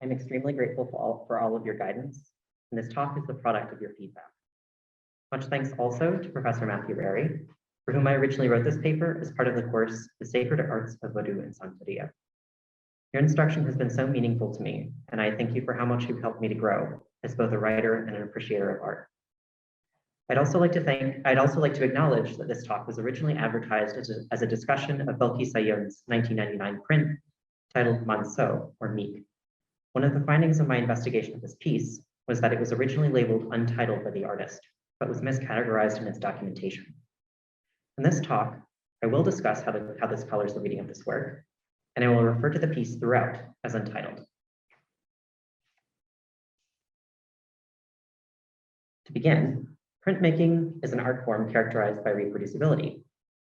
I'm extremely grateful for all of your guidance, and this talk is the product of your feedback. Much thanks also to Professor Matthew Rary, for whom I originally wrote this paper as part of the course, The Sacred Arts of Vodou and Santeria. Your instruction has been so meaningful to me, and I thank you for how much you've helped me to grow as both a writer and an appreciator of art. I'd also like to acknowledge that this talk was originally advertised as a discussion of Belkis Ayón's 1999 print titled Manso, or Meek. One of the findings of my investigation of this piece was that it was originally labeled untitled by the artist, but was miscategorized in its documentation. In this talk, I will discuss how this colors the reading of this work, and I will refer to the piece throughout as untitled. To begin, printmaking is an art form characterized by reproducibility,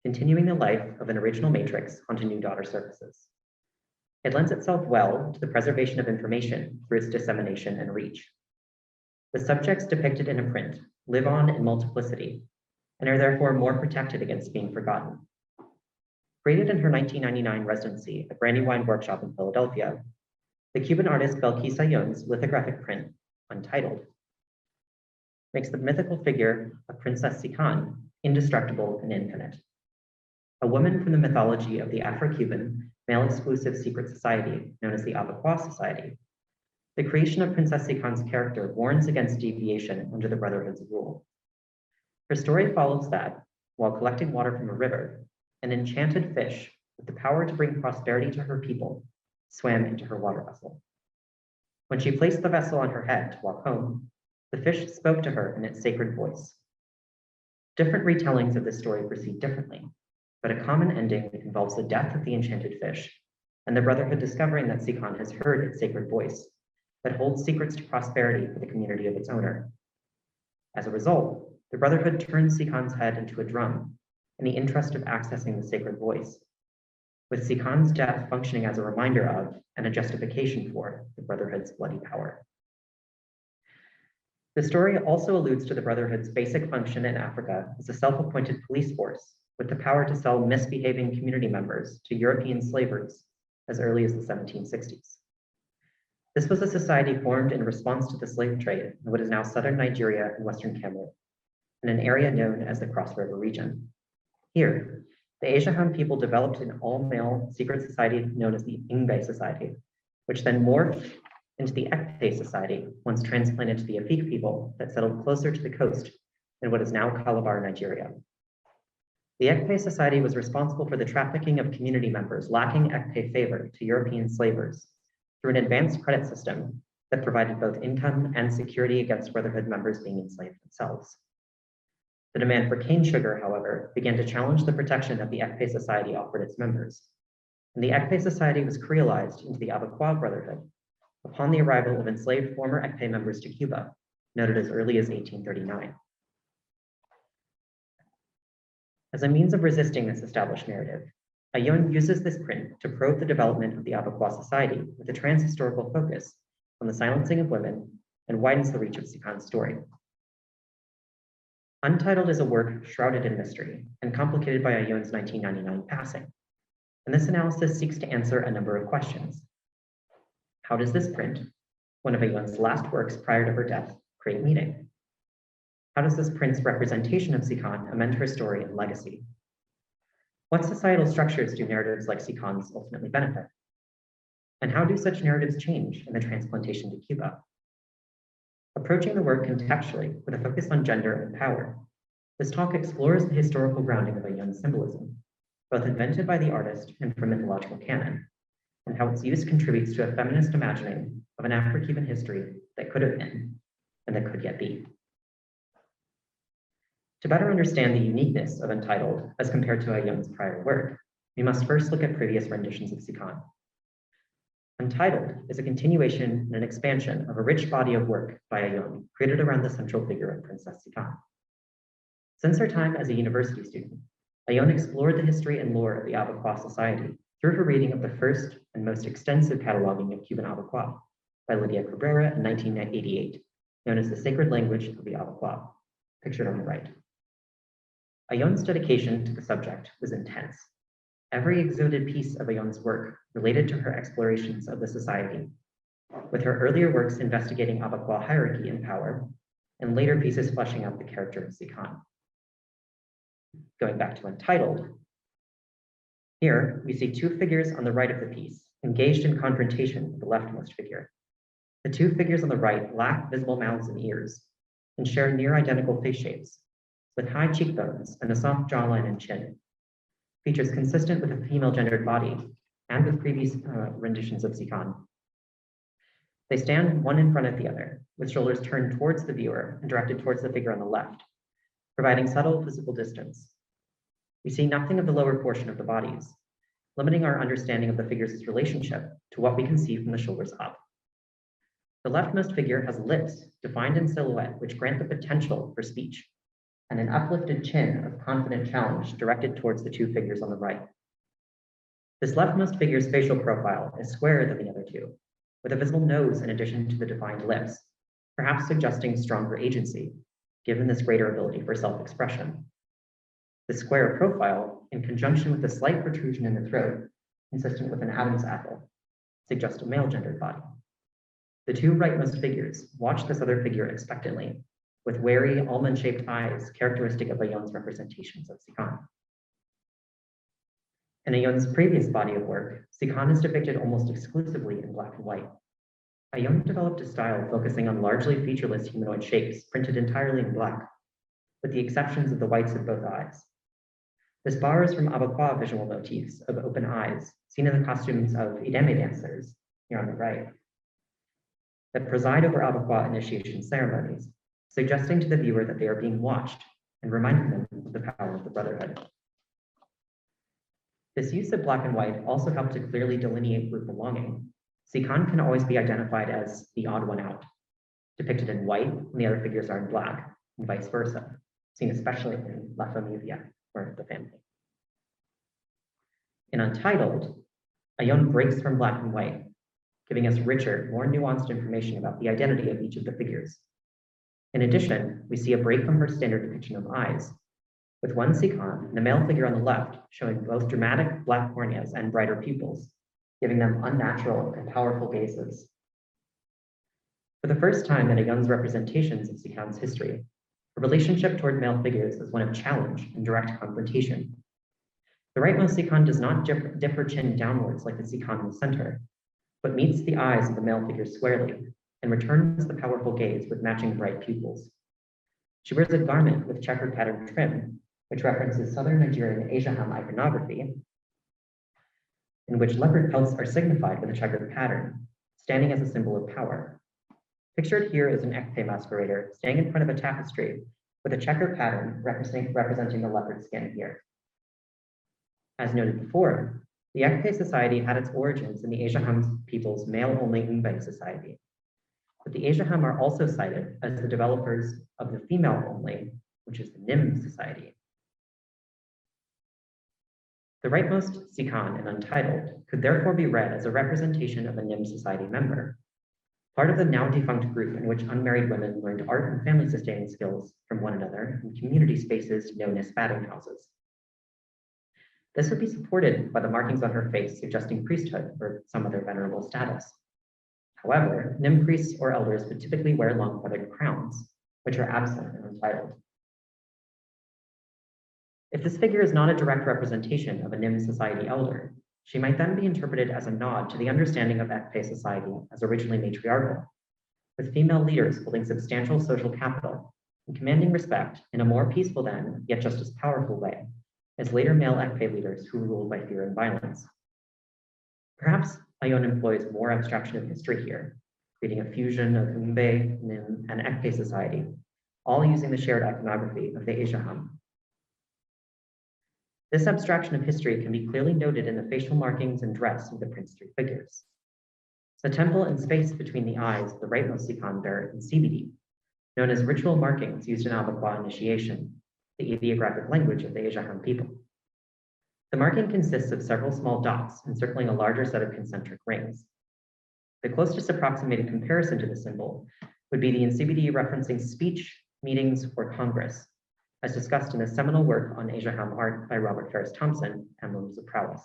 continuing the life of an original matrix onto new daughter surfaces. It lends itself well to the preservation of information through its dissemination and reach. The subjects depicted in a print live on in multiplicity and are therefore more protected against being forgotten. Created in her 1999 residency at Brandywine Workshop in Philadelphia, the Cuban artist Belkis Ayón's lithographic print, Untitled, makes the mythical figure of Princess Sikán indestructible and infinite. A woman from the mythology of the Afro-Cuban male-exclusive secret society known as the Abakuá Society, the creation of Princess Sikán's character warns against deviation under the Brotherhood's rule. Her story follows that, while collecting water from a river, an enchanted fish with the power to bring prosperity to her people swam into her water vessel. When she placed the vessel on her head to walk home, the fish spoke to her in its sacred voice. Different retellings of this story proceed differently, but a common ending involves the death of the enchanted fish and the Brotherhood discovering that Sikán has heard its sacred voice that holds secrets to prosperity for the community of its owner. As a result, the Brotherhood turns Sikán's head into a drum in the interest of accessing the sacred voice, with Sikán's death functioning as a reminder of and a justification for the Brotherhood's bloody power. The story also alludes to the Brotherhood's basic function in Africa as a self-appointed police force with the power to sell misbehaving community members to European slavers as early as the 1760s. This was a society formed in response to the slave trade in what is now southern Nigeria and western Cameroon, in an area known as the Cross River region. Here, the Asiahan people developed an all-male secret society known as the Ingbe Society, which then morphed into the Ekpe Society once transplanted to the Afik people that settled closer to the coast in what is now Calabar, Nigeria. The Ekpe Society was responsible for the trafficking of community members lacking Ekpe favor to European slavers through an advanced credit system that provided both income and security against Brotherhood members being enslaved themselves. The demand for cane sugar, however, began to challenge the protection that the Ekpe Society offered its members, and the Ekpe Society was creolized into the Abakuá Brotherhood upon the arrival of enslaved former Ekpe members to Cuba, noted as early as 1839. As a means of resisting this established narrative, Ayón uses this print to probe the development of the Abakuá Society with a trans-historical focus on the silencing of women and widens the reach of Sikán's story. Untitled is a work shrouded in mystery and complicated by Ayón's 1999 passing, and this analysis seeks to answer a number of questions. How does this print, one of Ayón's last works prior to her death, create meaning? How does this print's representation of Sikán amend her story and legacy? What societal structures do narratives like Sikán's ultimately benefit? And how do such narratives change in the transplantation to Cuba? Approaching the work contextually with a focus on gender and power, this talk explores the historical grounding of Ayón's symbolism, both invented by the artist and from mythological canon, and how its use contributes to a feminist imagining of an Afro-Cuban history that could have been and that could yet be. To better understand the uniqueness of Untitled as compared to Ayón's prior work, we must first look at previous renditions of Sikán. Untitled is a continuation and an expansion of a rich body of work by Ayón created around the central figure of Princess Sikán. Since her time as a university student, Ayón explored the history and lore of the Abakuá Society through her reading of the first and most extensive cataloging of Cuban Abakuá by Lydia Cabrera in 1988, known as the Sacred Language of the Abakuá, pictured on the right. Ayón's dedication to the subject was intense. every exuded piece of Ayón's work related to her explorations of the society, with her earlier works investigating Abakuá hierarchy and power, and later pieces fleshing out the character of Sikán. Going back to Untitled, here we see two figures on the right of the piece, engaged in confrontation with the leftmost figure. The two figures on the right lack visible mouths and ears, and share near identical face shapes, with high cheekbones and a soft jawline and chin, features consistent with a female gendered body and with previous renditions of Sikán. They stand one in front of the other, with shoulders turned towards the viewer and directed towards the figure on the left, providing subtle physical distance. We see nothing of the lower portion of the bodies, limiting our understanding of the figures' relationship to what we can see from the shoulders up. The leftmost figure has lips defined in silhouette, which grant the potential for speech, and an uplifted chin of confident challenge directed towards the two figures on the right. This leftmost figure's facial profile is squarer than the other two, with a visible nose in addition to the defined lips, perhaps suggesting stronger agency, given this greater ability for self-expression. The square profile, in conjunction with the slight protrusion in the throat, consistent with an Adam's apple, suggests a male-gendered body. The two rightmost figures watch this other figure expectantly, with wary, almond-shaped eyes characteristic of Ayón's representations of Sikán. In Ayón's previous body of work, Sikán is depicted almost exclusively in black and white. Ayón developed a style focusing on largely featureless humanoid shapes printed entirely in black, with the exceptions of the whites of both eyes. This borrows from Abakuá visual motifs of open eyes, seen in the costumes of Ideme dancers, here on the right, that preside over Abakuá initiation ceremonies, suggesting to the viewer that they are being watched and reminding them of the power of the brotherhood. This use of black and white also helped to clearly delineate group belonging. Sikán can always be identified as the odd one out, depicted in white when the other figures are in black, and vice versa, seen especially in La Familia, or the family. In Untitled, Ayón breaks from black and white, giving us richer, more nuanced information about the identity of each of the figures. In addition, we see a break from her standard depiction of eyes, with one Sikán and a male figure on the left showing both dramatic black corneas and brighter pupils, giving them unnatural and powerful gazes. For the first time in Ayón's representations of Sikán's history, her relationship toward male figures is one of challenge and direct confrontation. The rightmost Sikán does not dip her chin downwards like the Sikán in the center, but meets the eyes of the male figure squarely and returns the powerful gaze with matching bright pupils. She wears a garment with checkered pattern trim, which references Southern Nigerian Asiaham iconography, in which leopard pelts are signified with a checkered pattern, standing as a symbol of power. Pictured here is an Ekpe masquerader staying in front of a tapestry with a checkered pattern representing the leopard skin here. As noted before, the Ekpe society had its origins in the Asiaham people's male-only Mbe society, but the Asiaham are also cited as the developers of the female-only, which is the Nim society. The rightmost Sikán in Untitled could therefore be read as a representation of a Nim society member, part of the now defunct group in which unmarried women learned art and family sustaining skills from one another in community spaces known as fatting houses. This would be supported by the markings on her face suggesting priesthood or some other venerable status. However, Nim priests or elders would typically wear long feathered crowns, which are absent in Untitled. If this figure is not a direct representation of a Nim society elder, she might then be interpreted as a nod to the understanding of Ekpe society as originally matriarchal, with female leaders holding substantial social capital and commanding respect in a more peaceful than, yet just as powerful way, as later male Ekpe leaders who ruled by fear and violence. Perhaps Ayón employs more abstraction of history here, creating a fusion of Mbe, Nim, and Ekpe society, all using the shared iconography of the Asiaham. This abstraction of history can be clearly noted in the facial markings and dress of the Prince three figures. The temple and space between the eyes of the rightmost Sikán bear in CBD, known as ritual markings used in Abakuá initiation, the ideographic language of the Asiaham people. The marking consists of several small dots encircling a larger set of concentric rings. The closest approximated comparison to the symbol would be the NCBD referencing speech, meetings, or congress, as discussed in the seminal work on Asia Ham art by Robert Ferris Thompson, Emblems of Prowess.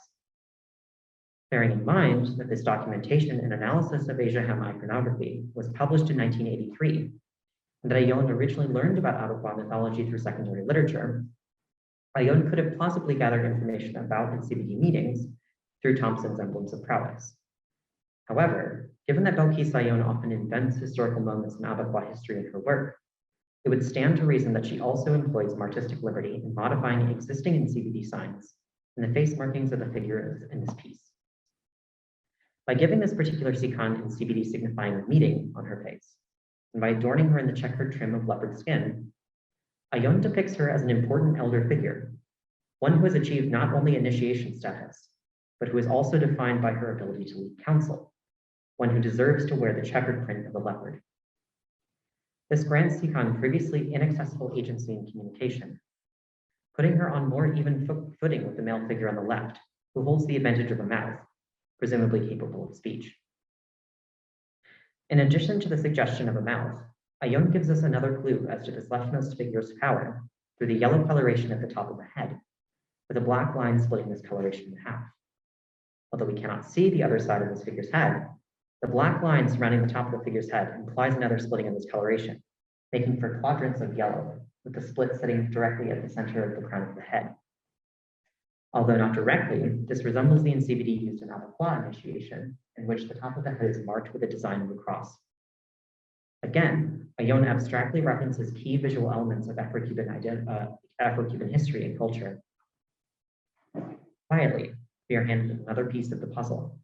Bearing in mind that this documentation and analysis of Asia Ham iconography was published in 1983, and that Ayón originally learned about Abakuá mythology through secondary literature, Ayón could have plausibly gathered information about its CBD meetings through Thompson's Emblems of Prowess. However, given that Belkis Ayón often invents historical moments in Abakuá history in her work, it would stand to reason that she also employs artistic liberty in modifying existing CBD signs and the face markings of the figures in this piece. By giving this particular Sikán in CBD signifying a meeting on her face, and by adorning her in the checkered trim of leopard skin, Ayón depicts her as an important elder figure, one who has achieved not only initiation status, but who is also defined by her ability to lead counsel, one who deserves to wear the checkered print of a leopard. This grants Sikán previously inaccessible agency and communication, putting her on more even footing with the male figure on the left, who holds the advantage of a mouth, presumably capable of speech. In addition to the suggestion of a mouth, Ayón gives us another clue as to this leftmost figure's power through the yellow coloration at the top of the head, with a black line splitting this coloration in half. Although we cannot see the other side of this figure's head, the black line surrounding the top of the figure's head implies another splitting of this coloration, making for quadrants of yellow, with the split sitting directly at the center of the crown of the head. Although not directly, this resembles the CBD used in Abakuá initiation, in which the top of the head is marked with a design of a cross. Again, Ayón abstractly references key visual elements of Afro-Cuban history and culture. Quietly, we are handed another piece of the puzzle.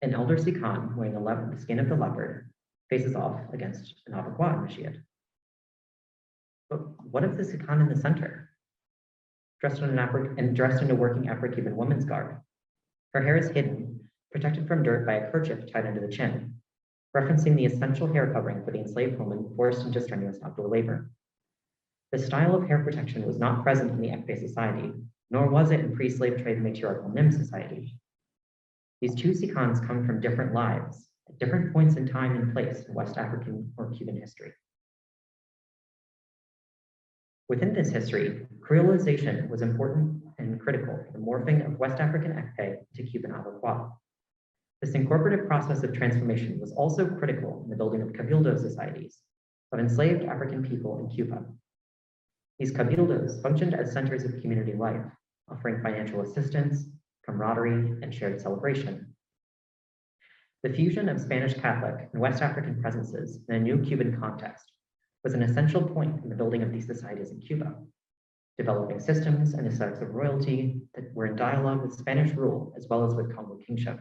An elder Sikán wearing the skin of the leopard faces off against an Abakuá initiate. But what of the Sikán in the center? Dressed in a working Afro-Cuban woman's garb. Her hair is hidden, protected from dirt by a kerchief tied under the chin, referencing the essential hair covering for the enslaved woman forced into strenuous outdoor labor. The style of hair protection was not present in the Ekpe society, nor was it in pre-slave trade matriarchal Nim society. These two Sikáns come from different lives, at different points in time and place in West African or Cuban history. Within this history, creolization was important and critical for the morphing of West African Ekpe to Cuban Abakuá. This incorporative process of transformation was also critical in the building of cabildo societies of enslaved African people in Cuba. These cabildos functioned as centers of community life, offering financial assistance, camaraderie, and shared celebration. The fusion of Spanish Catholic and West African presences in a new Cuban context was an essential point in the building of these societies in Cuba, developing systems and aesthetics of royalty that were in dialogue with Spanish rule as well as with Congo kingship.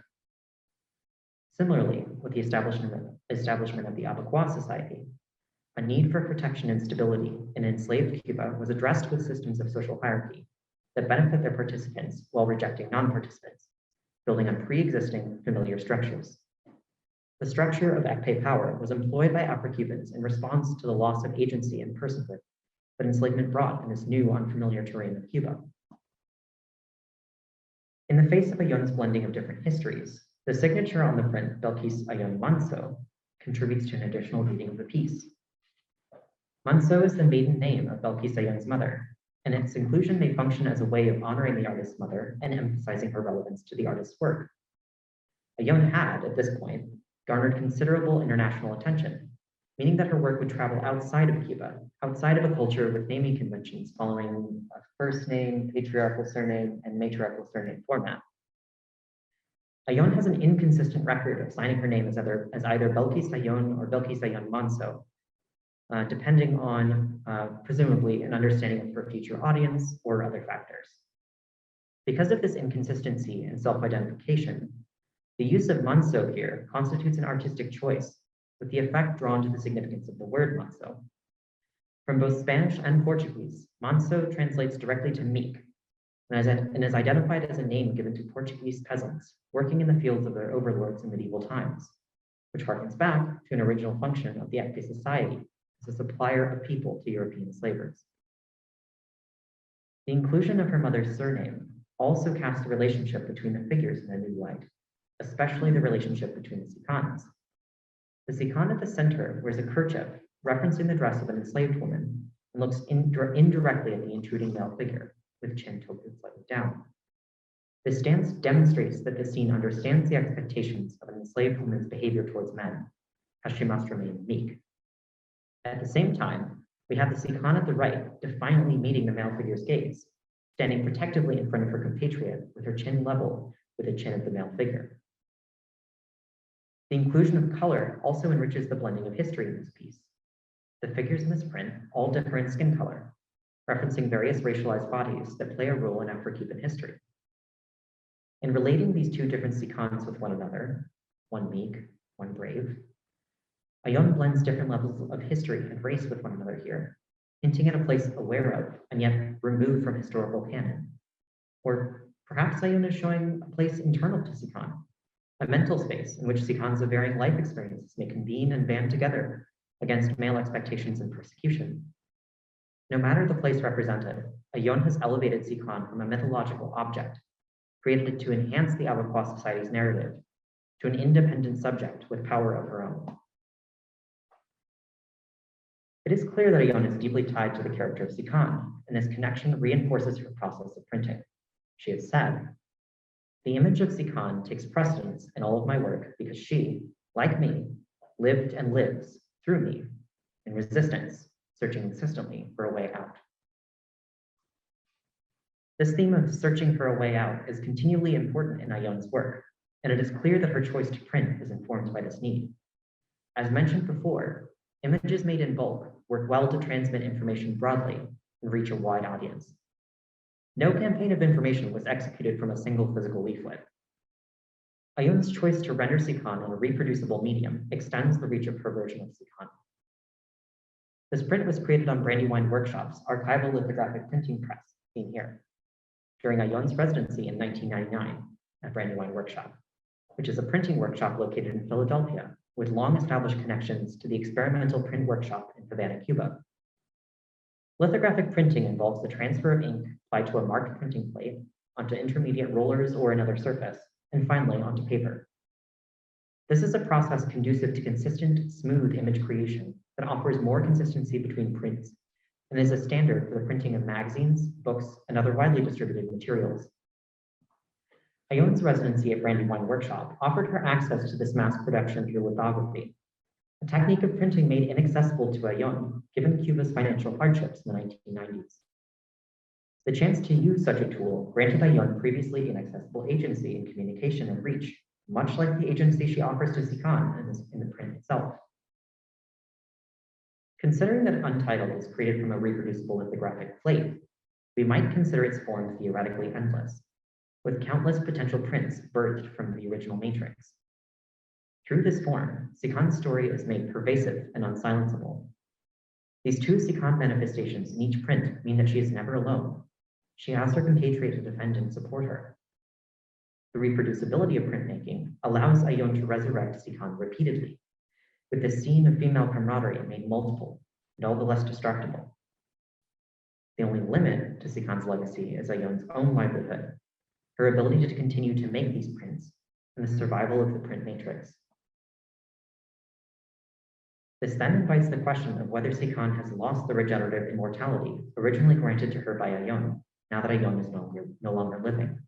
Similarly, with the establishment of the Abakuá society, a need for protection and stability in enslaved Cuba was addressed with systems of social hierarchy that benefit their participants while rejecting non-participants, building on pre-existing familiar structures. The structure of Ekpe power was employed by Afro-Cubans in response to the loss of agency and personhood that enslavement brought in this new unfamiliar terrain of Cuba. In the face of Ayón's blending of different histories, the signature on the print, Belkis Ayón Manso, contributes to an additional reading of the piece. Manso is the maiden name of Belkis Ayón's mother, and its inclusion may function as a way of honoring the artist's mother and emphasizing her relevance to the artist's work. Ayón had, at this point, garnered considerable international attention, meaning that her work would travel outside of Cuba, outside of a culture with naming conventions following a first name, patriarchal surname, and matriarchal surname format. Ayón has an inconsistent record of signing her name as either Belkis Ayón or Belkis Ayón Manso, depending on, presumably, an understanding of her future audience or other factors. Because of this inconsistency and self-identification, the use of Manso here constitutes an artistic choice, with the effect drawn to the significance of the word Manso. From both Spanish and Portuguese, Manso translates directly to meek, and is identified as a name given to Portuguese peasants working in the fields of their overlords in medieval times, which harkens back to an original function of the Ekpe society as a supplier of people to European slavers. The inclusion of her mother's surname also casts the relationship between the figures in a new light, especially the relationship between the Sikáns. The Sikán at the center wears a kerchief referencing the dress of an enslaved woman, and looks indirectly at the intruding male figure, with chin tilted slightly down. This stance demonstrates that the scene understands the expectations of an enslaved woman's behavior towards men, as she must remain meek. At the same time, we have the Sikán at the right defiantly meeting the male figure's gaze, standing protectively in front of her compatriot with her chin level with the chin of the male figure. The inclusion of color also enriches the blending of history in this piece. The figures in this print all differ in skin color, referencing various racialized bodies that play a role in Afro-Cuban history. In relating these two different Sikáns with one another, one meek, one brave, Ayón blends different levels of history and race with one another here, hinting at a place aware of and yet removed from historical canon. Or perhaps Ayón is showing a place internal to Sikán, a mental space in which Sikáns of varying life experiences may convene and band together against male expectations and persecution. No matter the place represented, Ayón has elevated Sikán from a mythological object, created it to enhance the Abakuá society's narrative, to an independent subject with power of her own. It is clear that Ayón is deeply tied to the character of Sikán, and this connection reinforces her process of printing. She has said, "The image of Sikán takes precedence in all of my work because she, like me, lived and lives through me in resistance, searching insistently for a way out." This theme of searching for a way out is continually important in Ayón's work, and it is clear that her choice to print is informed by this need. As mentioned before, images made in bulk work well to transmit information broadly and reach a wide audience. No campaign of information was executed from a single physical leaflet. Ayón's choice to render Sikán in a reproducible medium extends the reach of her version of Sikán. This print was created on Brandywine Workshop's archival lithographic printing press, seen here, during Ayón's residency in 1999 at Brandywine Workshop, which is a printing workshop located in Philadelphia with long-established connections to the experimental print workshop in Havana, Cuba. Lithographic printing involves the transfer of ink applied to a marked printing plate onto intermediate rollers or another surface, and finally onto paper. This is a process conducive to consistent, smooth image creation that offers more consistency between prints and is a standard for the printing of magazines, books, and other widely distributed materials. Ayón's residency at Brandywine Workshop offered her access to this mass production through lithography, a technique of printing made inaccessible to Ayón given Cuba's financial hardships in the 1990s. The chance to use such a tool granted Ayón previously inaccessible agency in communication and reach, much like the agency she offers to Sikán in the print itself. Considering that Untitled is created from a reproducible lithographic plate, we might consider its form theoretically endless, with countless potential prints birthed from the original matrix. Through this form, Sikán's story is made pervasive and unsilenceable. These two Sikán manifestations in each print mean that she is never alone. She has her compatriot to defend and support her. The reproducibility of printmaking allows Ayón to resurrect Sikán repeatedly, with the scene of female camaraderie made multiple and all the less destructible. The only limit to Sikán's legacy is Ayón's own livelihood, her ability to continue to make these prints, and the survival of the print matrix. This then invites the question of whether Sikán has lost the regenerative immortality originally granted to her by Ayón, now that Ayón is no longer living.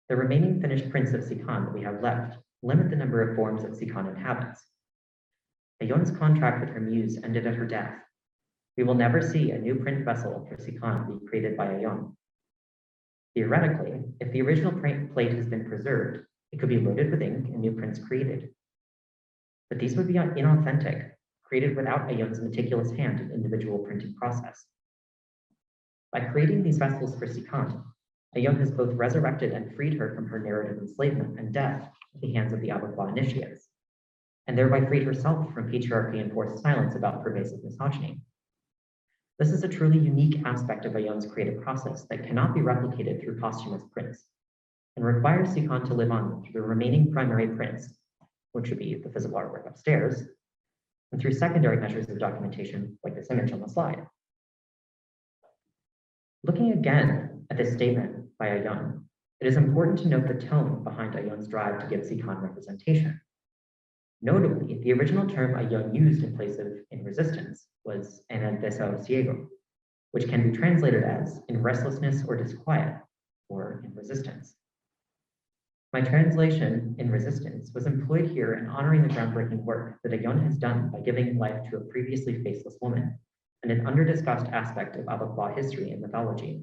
The remaining finished prints of Sikán that we have left limit the number of forms that Sikán inhabits. Ayón's contract with her muse ended at her death. We will never see a new print vessel for Sikán be created by Ayón. Theoretically, if the original print plate has been preserved, it could be loaded with ink and new prints created. But these would be inauthentic, created without Ayón's meticulous hand in individual printing process. By creating these vessels for Sikán, Ayón has both resurrected and freed her from her narrative enslavement and death at the hands of the Abakuá initiates, and thereby freed herself from patriarchy and forced silence about pervasive misogyny. This is a truly unique aspect of Ayón's creative process that cannot be replicated through posthumous prints, and requires Sikán to live on through the remaining primary prints, which would be the physical artwork upstairs, and through secondary measures of documentation like this image on the slide. Looking again at this statement by Ayón, it is important to note the tone behind Ayón's drive to give Sikán representation. Notably, the original term Ayón used in place of in resistance was en el desasosiego, which can be translated as in restlessness or disquiet, or in resistance. My translation, in resistance, was employed here in honoring the groundbreaking work that Ayón has done by giving life to a previously faceless woman, and an under-discussed aspect of Abakuá history and mythology.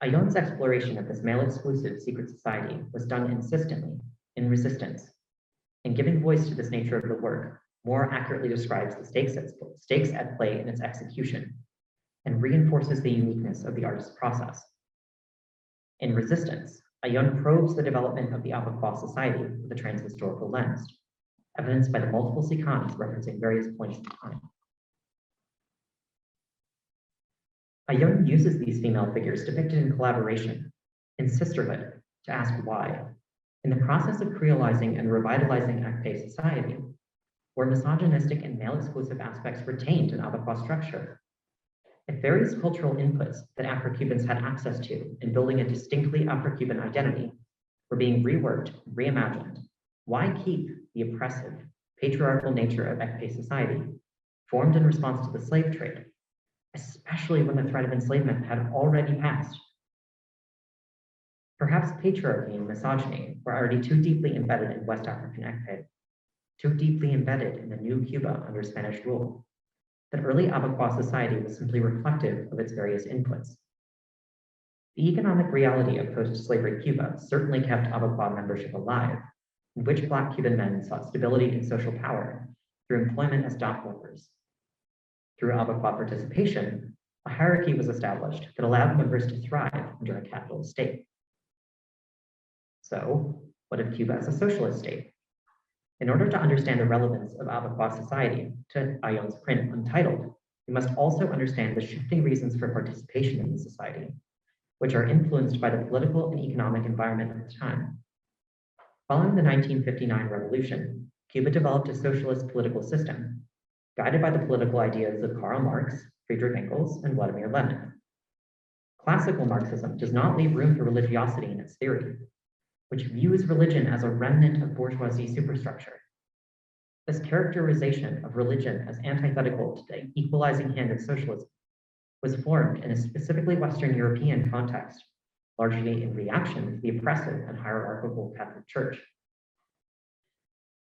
Ayón's exploration of this male-exclusive secret society was done insistently, in resistance, and giving voice to this nature of the work more accurately describes the stakes at play in its execution, and reinforces the uniqueness of the artist's process. In resistance, Ayón probes the development of the Abakuá society with a transhistorical lens, evidenced by the multiple Sikans referencing various points in time. Ayón uses these female figures depicted in collaboration, in sisterhood, to ask why, in the process of creolizing and revitalizing Akpe society, were misogynistic and male-exclusive aspects retained in Abakuá structure? If various cultural inputs that Afro-Cubans had access to in building a distinctly Afro-Cuban identity were being reworked and reimagined, why keep the oppressive, patriarchal nature of Akpe society, formed in response to the slave trade, especially when the threat of enslavement had already passed? Perhaps patriarchy and misogyny were already too deeply embedded in West African Akpe, too deeply embedded in the new Cuba under Spanish rule, that early Abakuá society was simply reflective of its various inputs. The economic reality of post-slavery Cuba certainly kept Abakuá membership alive, in which Black Cuban men sought stability and social power through employment as dock workers. Through Abakuá participation, a hierarchy was established that allowed members to thrive under a capitalist state. So, what of Cuba as a socialist state? In order to understand the relevance of Abakuá society to Ayón's print Untitled, we must also understand the shifting reasons for participation in the society, which are influenced by the political and economic environment at the time. Following the 1959 revolution, Cuba developed a socialist political system, guided by the political ideas of Karl Marx, Friedrich Engels, and Vladimir Lenin. Classical Marxism does not leave room for religiosity in its theory, which views religion as a remnant of bourgeoisie superstructure. This characterization of religion as antithetical to the equalizing hand of socialism was formed in a specifically Western European context, largely in reaction to the oppressive and hierarchical Catholic Church.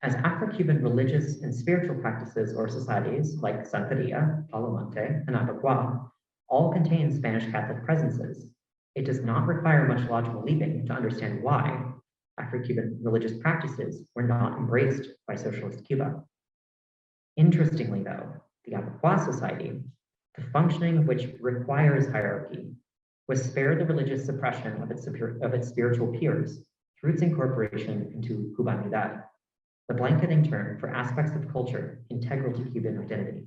As Afro-Cuban religious and spiritual practices or societies like Santeria, Palomonte, and Abakuá all contain Spanish Catholic presences, it does not require much logical leaping to understand why Afro-Cuban religious practices were not embraced by socialist Cuba. Interestingly, though, the Abakuá society, the functioning of which requires hierarchy, was spared the religious suppression of its spiritual peers through its incorporation into Cubanidad, the blanketing term for aspects of culture integral to Cuban identity.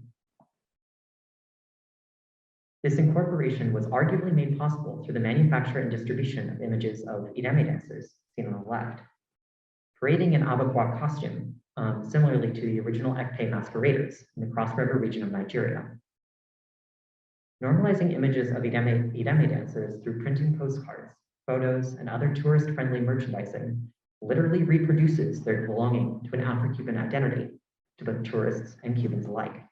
This incorporation was arguably made possible through the manufacture and distribution of images of Irame dancers, seen on the left, parading in Abakuá costume, similarly to the original Ekpe masqueraders in the Cross River region of Nigeria. Normalizing images of Irame dancers through printing postcards, photos, and other tourist-friendly merchandising literally reproduces their belonging to an Afro-Cuban identity to both tourists and Cubans alike.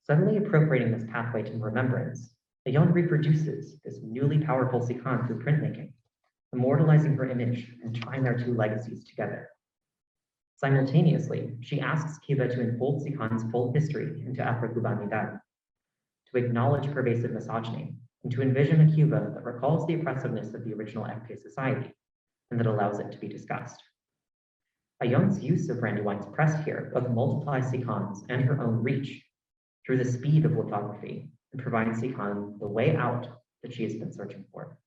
Suddenly appropriating this pathway to remembrance, Ayón reproduces this newly powerful Sikán through printmaking, immortalizing her image and tying their two legacies together. Simultaneously, she asks Cuba to enfold Sikán's full history into Afro-Cubanidad, to acknowledge pervasive misogyny, and to envision a Cuba that recalls the oppressiveness of the original Ekpe society, and that allows it to be discussed. Ayón's use of Brandywine's press here both multiplies Sikán's and her own reach through the speed of lithography and provides Sikán the way out that she has been searching for.